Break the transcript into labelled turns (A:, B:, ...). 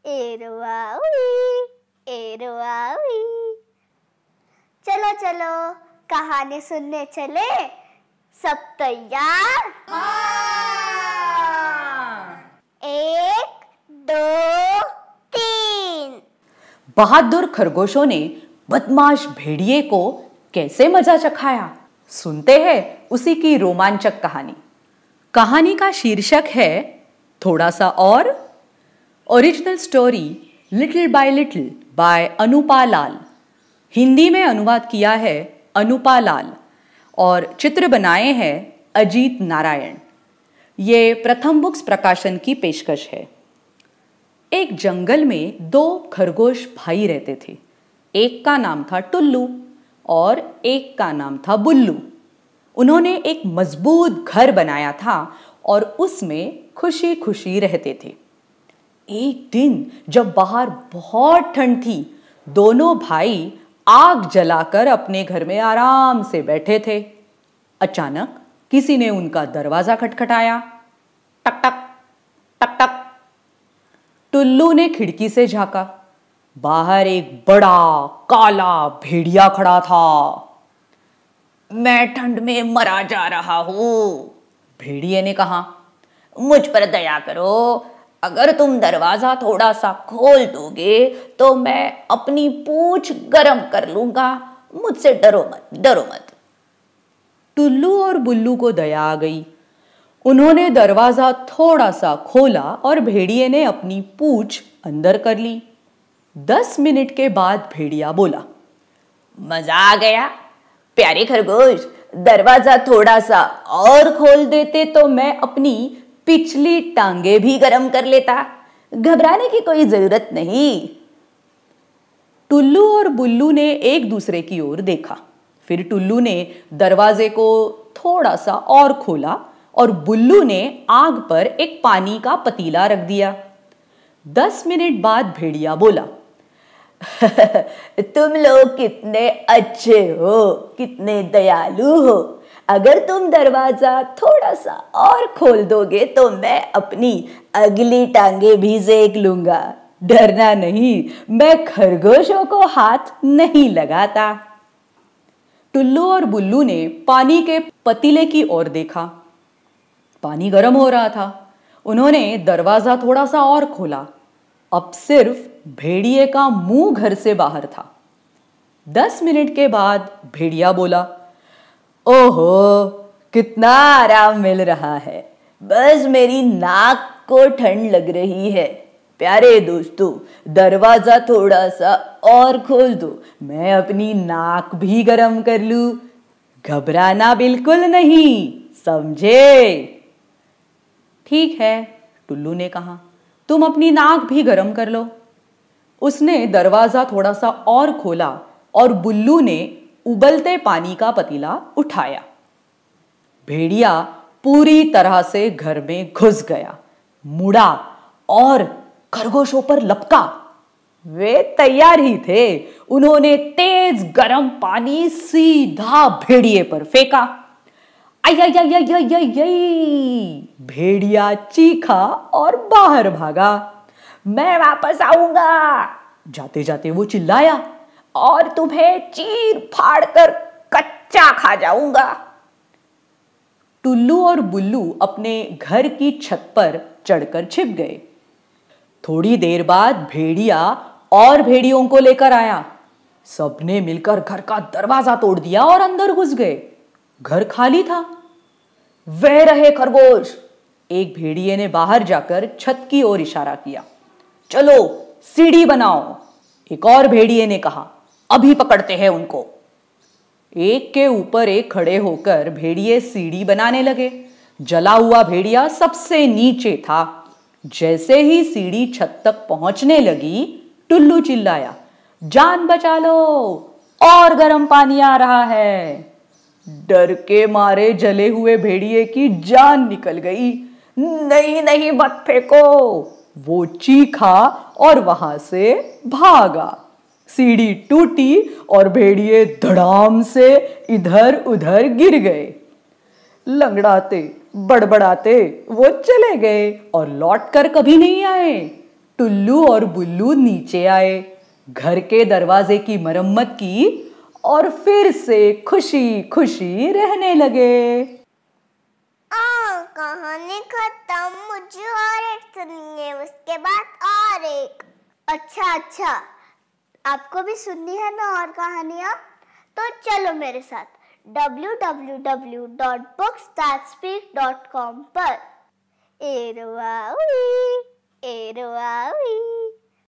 A: एरुआ उई, एरुआ उई। चलो चलो कहानी सुनने चले, सब तैयार?
B: हाँ।
A: 1 2 3।
B: बहादुर खरगोशों ने बदमाश भेड़िए को कैसे मजा चखाया, सुनते हैं उसी की रोमांचक कहानी। कहानी का शीर्षक है थोड़ा सा और। Original story little by little by Anupa Lal. Hindi में अनुवाद किया है अनुपा लाल और चित्र बनाए हैं अजीत नारायण। ये प्रथम बुक्स प्रकाशन की पेशकश है। एक जंगल में 2 खरगोश भाई रहते थे। एक का नाम था टुल्लू और एक का नाम था बुल्लू। उन्होंने एक मजबूत घर बनाया था और उसमें खुशी खुशी रहते थे। एक दिन जब बाहर बहुत ठंड थी, दोनों भाई आग जलाकर अपने घर में आराम से बैठे थे। अचानक किसी ने उनका दरवाजा खटखटाया। टक टक टक टक। टुल्लू ने खिड़की से झांका। बाहर एक बड़ा काला भेड़िया खड़ा था। मैं ठंड में मरा जा रहा हूं, भेड़िए ने कहा। मुझ पर दया करो, अगर तुम दरवाजा थोड़ा सा खोल दोगे तो मैं अपनी पूंछ गरम कर लूंगा। मुझसे डरो मत, डरो मत। टुल्लू और बुल्लू को दया आ गई। उन्होंने दरवाजा थोड़ा सा खोला और भेड़िए ने अपनी पूंछ अंदर कर ली। 10 मिनट के बाद भेड़िया बोला, मजा आ गया। प्यारे खरगोश, दरवाजा थोड़ा सा और खोल देते तो मैं अपनी पिछली टांगे भी गरम कर लेता। घबराने की कोई जरूरत नहीं। टुल्लू और बुल्लू ने एक दूसरे की ओर देखा। फिर टुल्लू ने दरवाजे को थोड़ा सा और खोला और बुल्लू ने आग पर एक पानी का पतीला रख दिया। 10 मिनट बाद भेड़िया बोला, तुम लोग कितने अच्छे हो, कितने दयालु हो। अगर तुम दरवाजा थोड़ा सा और खोल दोगे तो मैं अपनी अगली टांगे भी सेक लूंगा। डरना नहीं, मैं खरगोशों को हाथ नहीं लगाता। टुल्लू और बुल्लू ने पानी के पतीले की ओर देखा। पानी गर्म हो रहा था। उन्होंने दरवाजा थोड़ा सा और खोला। अब सिर्फ भेड़िए का मुंह घर से बाहर था। 10 मिनट के बाद भेड़िया बोला, ओहो, कितना आराम मिल रहा है। बस मेरी नाक को ठंड लग रही है। प्यारे दोस्तों, दरवाजा थोड़ा सा और खोल दो, मैं अपनी नाक भी गरम कर लूं। घबराना बिल्कुल नहीं, समझे? ठीक है, टुल्लू ने कहा, तुम अपनी नाक भी गरम कर लो। उसने दरवाजा थोड़ा सा और खोला और बुल्लू ने उबलते पानी का पतीला उठाया। भेड़िया पूरी तरह से घर में घुस गया, मुड़ा और खरगोशों पर लपका। वे तैयार ही थे। उन्होंने तेज गरम पानी सीधा भेड़िए पर फेंका। आई आई आई आई आई आई आई। भेड़िया चीखा और बाहर भागा। मैं वापस आऊंगा, जाते जाते वो चिल्लाया, और तुम्हें चीर फाड़ कर कच्चा खा जाऊंगा। टुल्लू और बुल्लू अपने घर की छत पर चढ़कर छिप गए। थोड़ी देर बाद भेड़िया और भेड़ियों को लेकर आया। सबने मिलकर घर का दरवाजा तोड़ दिया और अंदर घुस गए। घर खाली था। वह रहे खरगोश। एक भेड़िए ने बाहर जाकर छत की ओर इशारा किया। चलो सीढ़ी बनाओ। एक और भेड़िए ने कहा, अभी पकड़ते हैं उनको। एक के ऊपर एक खड़े होकर भेड़िए सीढ़ी बनाने लगे। जला हुआ भेड़िया सबसे नीचे था। जैसे ही सीढ़ी छत तक पहुंचने लगी, टुल्लू चिल्लाया, जान बचा लो, और गर्म पानी आ रहा है। डर के मारे जले हुए भेड़िए की जान निकल गई। नहीं नहीं, मत फेंको। वो चीखा और वहां से भागा। सीढ़ी टूटी और भेड़िए धड़ाम से इधर उधर गिर गए। लंगड़ाते बड़बड़ाते वो चले गए और लौटकर कभी नहीं आए। टुल्लू और बुल्लू नीचे आए, घर के दरवाजे की मरम्मत की और फिर से खुशी खुशी रहने लगे।
A: कहानी खत्म, मुझे और एक सुननी है, उसके बाद और एक। अच्छा, आपको भी सुननी है ना और कहानियाँ? तो चलो मेरे साथ www.booksthatspeak.com पर। एरो आवी, एरो आवी।